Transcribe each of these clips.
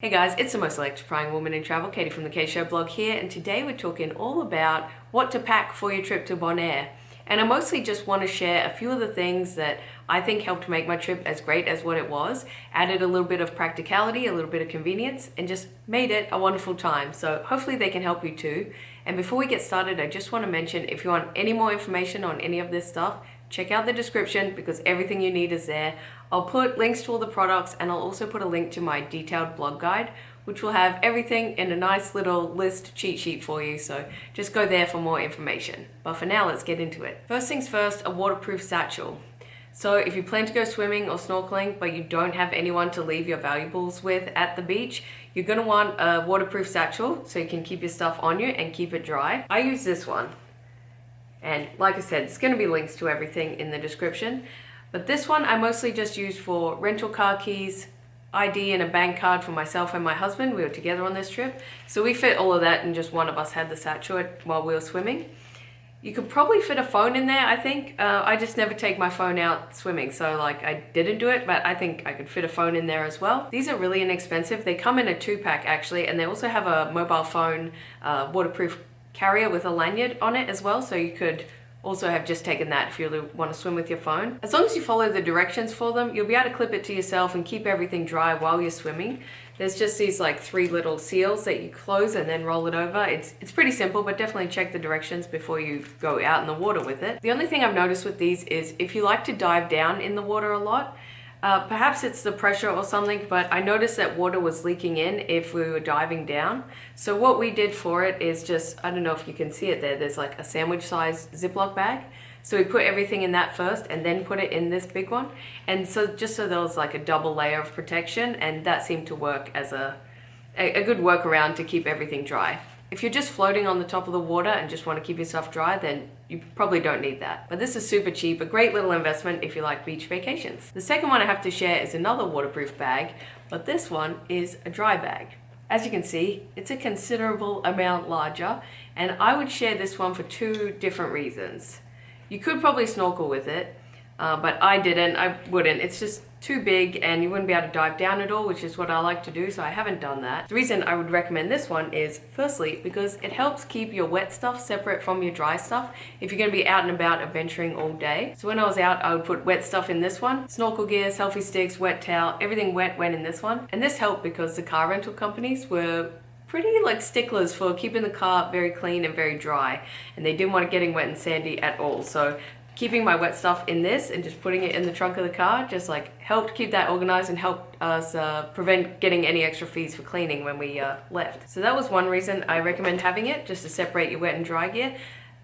Hey guys, it's the most electrifying woman in travel, Katie from the K Show blog here, and today we're talking all about what to pack for your trip to Bonaire. And I mostly just want to share a few of the things that I think helped make my trip as great as what it was, added a little bit of practicality, a little bit of convenience, and just made it a wonderful time. So hopefully they can help you too. And before we get started, I just want to mention if you want any more information on any of this stuff, check out the description because everything you need is there. I'll put links to all the products and I'll also put a link to my detailed blog guide, which will have everything in a nice little list cheat sheet for you. So just go there for more information. But for now, let's get into it. First things first, a waterproof satchel. So if you plan to go swimming or snorkeling, but you don't have anyone to leave your valuables with at the beach, you're gonna want a waterproof satchel so you can keep your stuff on you and keep it dry. I use this one. And like I said, there's going to be links to everything in the description. But this one I mostly just use for rental car keys, ID and a bank card for myself and my husband. We were together on this trip. So we fit all of that and just one of us had the satchel while we were swimming. You could probably fit a phone in there, I think. I just never take my phone out swimming. So like I didn't do it, but I think I could fit a phone in there as well. These are really inexpensive. They come in a 2-pack actually, and they also have a mobile phone waterproof carrier with a lanyard on it as well, so you could also have just taken that if you want to swim with your phone. As long as you follow the directions for them, you'll be able to clip it to yourself and keep everything dry while you're swimming. There's just these like 3 little seals that you close and then roll it over. It's pretty simple, but definitely check the directions before you go out in the water with it. The only thing I've noticed with these is if you like to dive down in the water a lot, perhaps it's the pressure or something, but I noticed that water was leaking in if we were diving down. So what we did for it is just, I don't know if you can see it there, there's like a sandwich sized Ziploc bag. So we put everything in that first and then put it in this big one. And so just so there was like a double layer of protection, and that seemed to work as a good workaround to keep everything dry. If you're just floating on the top of the water and just want to keep yourself dry, then you probably don't need that. But this is super cheap, a great little investment if you like beach vacations. The second one I have to share is another waterproof bag, but this one is a dry bag. As you can see, it's a considerable amount larger, and I would share this one for 2 different reasons. You could probably snorkel with it, but I didn't, I wouldn't. It's just too big and you wouldn't be able to dive down at all, which is what I like to do, so I haven't done that. The reason I would recommend this one is firstly because it helps keep your wet stuff separate from your dry stuff if you're going to be out and about adventuring all day. So when I was out, I would put wet stuff in this one, snorkel gear, selfie sticks, wet towel, everything wet went in this one. And this helped because the car rental companies were pretty like sticklers for keeping the car very clean and very dry, and they didn't want it getting wet and sandy at all. So keeping my wet stuff in this and just putting it in the trunk of the car just like helped keep that organized and helped us prevent getting any extra fees for cleaning when we left. So that was one reason I recommend having it, just to separate your wet and dry gear.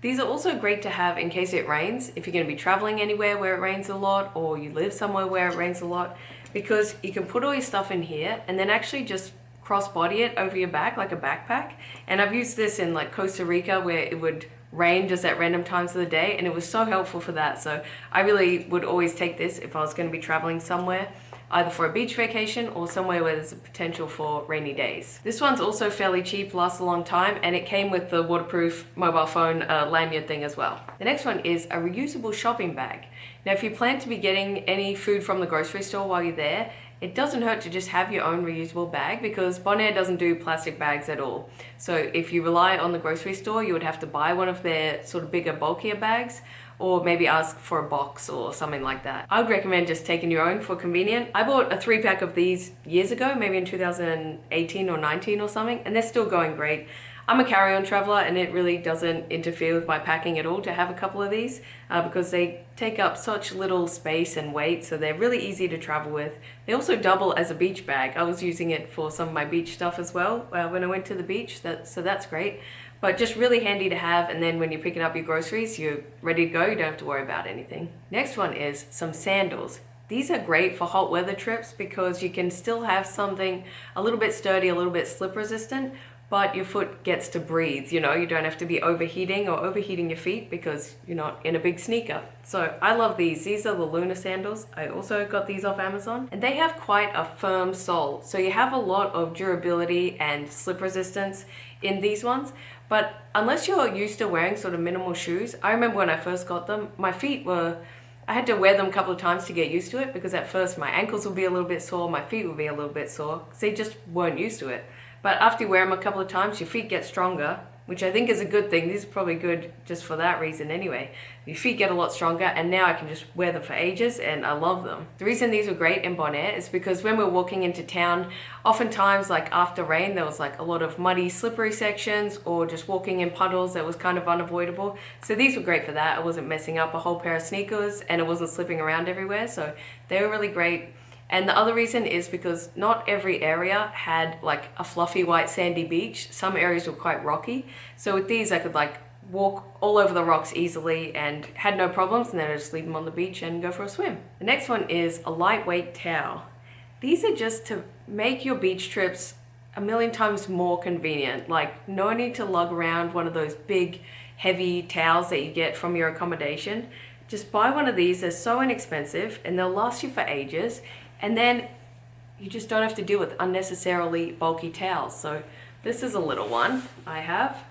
These are also great to have in case it rains, if you're going to be traveling anywhere where it rains a lot or you live somewhere where it rains a lot, because you can put all your stuff in here and then actually just cross-body it over your back like a backpack. And I've used this in like Costa Rica where it would rain just at random times of the day, and it was so helpful for that. So I really would always take this if I was going to be traveling somewhere, either for a beach vacation or somewhere where there's a potential for rainy days. This one's also fairly cheap, lasts a long time, and it came with the waterproof mobile phone lanyard thing as well. The next one is a reusable shopping bag. Now if you plan to be getting any food from the grocery store while you're there, it doesn't hurt to just have your own reusable bag because Bonaire doesn't do plastic bags at all. So if you rely on the grocery store, you would have to buy one of their sort of bigger, bulkier bags, or maybe ask for a box or something like that. I would recommend just taking your own for convenient. I bought a 3-pack of these years ago, maybe in 2018 or 19 or something, and they're still going great. I'm a carry-on traveler and it really doesn't interfere with my packing at all to have a couple of these because they take up such little space and weight, so they're really easy to travel with. They also double as a beach bag. I was using it for some of my beach stuff as well when I went to the beach, so that's great. But just really handy to have, and then when you're picking up your groceries, you're ready to go, you don't have to worry about anything. Next one is some sandals. These are great for hot weather trips because you can still have something a little bit sturdy, a little bit slip resistant, but your foot gets to breathe, you know, you don't have to be overheating your feet because you're not in a big sneaker. So I love these. These are the Lunar sandals. I also got these off Amazon, and they have quite a firm sole. So you have a lot of durability and slip resistance in these ones. But unless you're used to wearing sort of minimal shoes, I remember when I first got them, my feet were I had to wear them a couple of times to get used to it because at first my ankles would be a little bit sore, my feet would be a little bit sore because they just weren't used to it. But after you wear them a couple of times, your feet get stronger, which I think is a good thing. These are probably good just for that reason anyway. Your feet get a lot stronger, and now I can just wear them for ages and I love them. The reason these were great in Bonaire is because when we're walking into town, oftentimes like after rain, there was like a lot of muddy, slippery sections or just walking in puddles that was kind of unavoidable. So these were great for that. I wasn't messing up a whole pair of sneakers and it wasn't slipping around everywhere. So they were really great. And the other reason is because not every area had like a fluffy white sandy beach. Some areas were quite rocky. So with these I could like walk all over the rocks easily and had no problems, and then I just leave them on the beach and go for a swim. The next one is a lightweight towel. These are just to make your beach trips a million times more convenient. Like no need to lug around one of those big heavy towels that you get from your accommodation. Just buy one of these. They're so inexpensive and they'll last you for ages. And then you just don't have to deal with unnecessarily bulky towels. So this is a little one I have,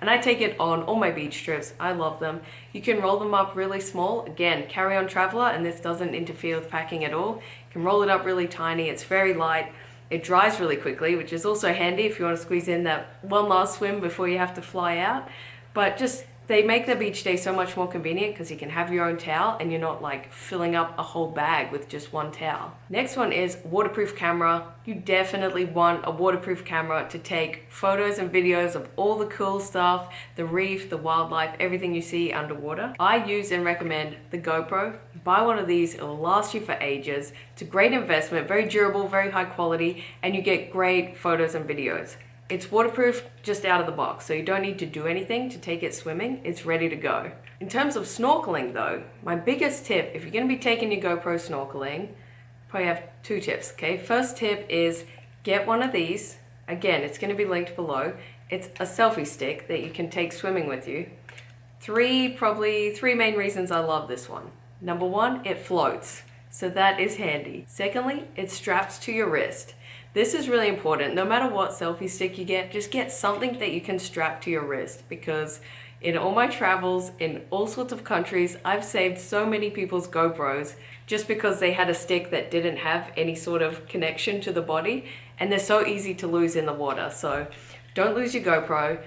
and I take it on all my beach trips. I love them. You can roll them up really small. Again, carry-on traveler, and this doesn't interfere with packing at all. You can roll it up really tiny. It's very light. It dries really quickly, which is also handy if you want to squeeze in that one last swim before you have to fly out. But just they make the beach day so much more convenient because you can have your own towel and you're not like filling up a whole bag with just one towel. Next one is waterproof camera. You definitely want a waterproof camera to take photos and videos of all the cool stuff, the reef, the wildlife, everything you see underwater. I use and recommend the GoPro. Buy one of these, it will last you for ages. It's a great investment, very durable, very high quality, and you get great photos and videos. It's waterproof just out of the box, so you don't need to do anything to take it swimming. It's ready to go. In terms of snorkeling though, my biggest tip, if you're gonna be taking your GoPro snorkeling, probably have two tips, okay? First tip is get one of these. Again, it's gonna be linked below. It's a selfie stick that you can take swimming with you. Probably three main reasons I love this one. Number one, it floats, so that is handy. Secondly, it straps to your wrist. This is really important. No matter what selfie stick you get, just get something that you can strap to your wrist, because in all my travels in all sorts of countries, I've saved so many people's GoPros just because they had a stick that didn't have any sort of connection to the body, and they're so easy to lose in the water. So don't lose your GoPro.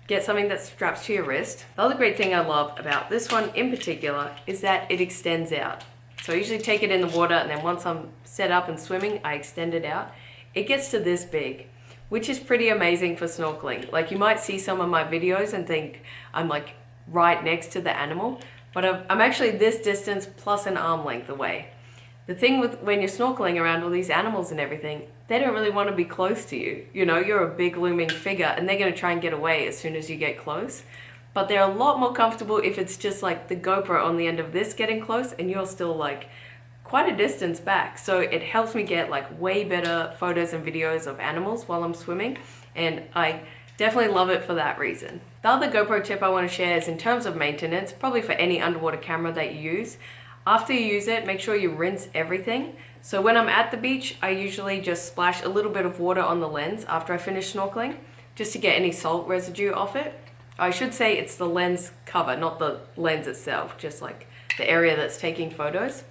Get something that straps to your wrist. The other great thing I love about this one in particular is that it extends out. So I usually take it in the water, and then once I'm set up and swimming, I extend it out. It gets to this big, which is pretty amazing for snorkeling. Like you might see some of my videos and think I'm like right next to the animal, but I'm actually this distance plus an arm length away. The thing with when you're snorkeling around all these animals and everything, they don't really want to be close to you. You know, you're a big looming figure and they're going to try and get away as soon as you get close. But they're a lot more comfortable if it's just like the GoPro on the end of this getting close and you're still like quite a distance back. So it helps me get like way better photos and videos of animals while I'm swimming, and I definitely love it for that reason. The other GoPro tip I want to share is in terms of maintenance, probably for any underwater camera that you use. After you use it, make sure you rinse everything. So when I'm at the beach, I usually just splash a little bit of water on the lens after I finish snorkeling, just to get any salt residue off it. I should say it's the lens cover, not the lens itself, just like the area that's taking photos.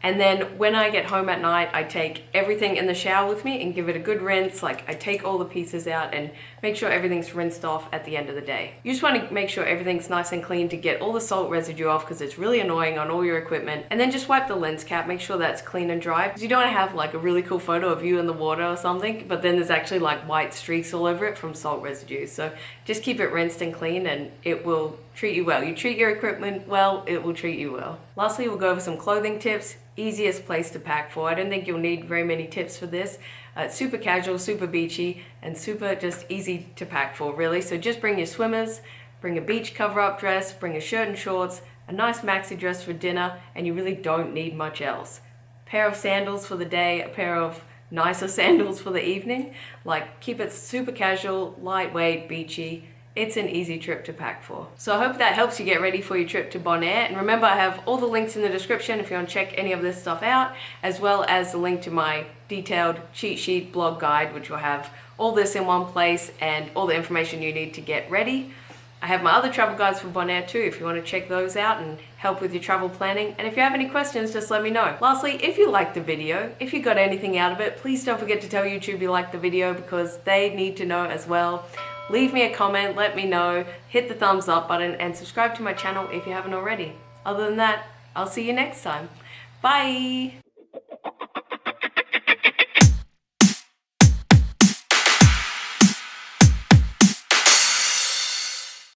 And then when I get home at night, I take everything in the shower with me and give it a good rinse. Like I take all the pieces out and make sure everything's rinsed off at the end of the day. You just want to make sure everything's nice and clean to get all the salt residue off, because it's really annoying on all your equipment. And then just wipe the lens cap, make sure that's clean and dry, because you don't want to have like a really cool photo of you in the water or something, but then there's actually like white streaks all over it from salt residue. So just keep it rinsed and clean and it will treat you well. You treat your equipment well, it will treat you well. Lastly, we'll go over some clothing tips. Easiest place to pack for. I don't think you'll need very many tips for this. It's super casual, super beachy, and super just easy to pack for, really. So just bring your swimmers, bring a beach cover-up dress, bring a shirt and shorts, a nice maxi dress for dinner, and you really don't need much else. A pair of sandals for the day, a pair of nicer sandals for the evening. Like, keep it super casual, lightweight, beachy. It's an easy trip to pack for. So I hope that helps you get ready for your trip to Bonaire. And remember, I have all the links in the description if you want to check any of this stuff out, as well as the link to my detailed cheat sheet blog guide, which will have all this in one place and all the information you need to get ready. I have my other travel guides for Bonaire too, if you want to check those out and help with your travel planning. And if you have any questions, just let me know. Lastly, if you liked the video, if you got anything out of it, please don't forget to tell YouTube you liked the video, because they need to know as well. Leave me a comment, let me know, hit the thumbs up button, and subscribe to my channel if you haven't already. Other than that, I'll see you next time. Bye!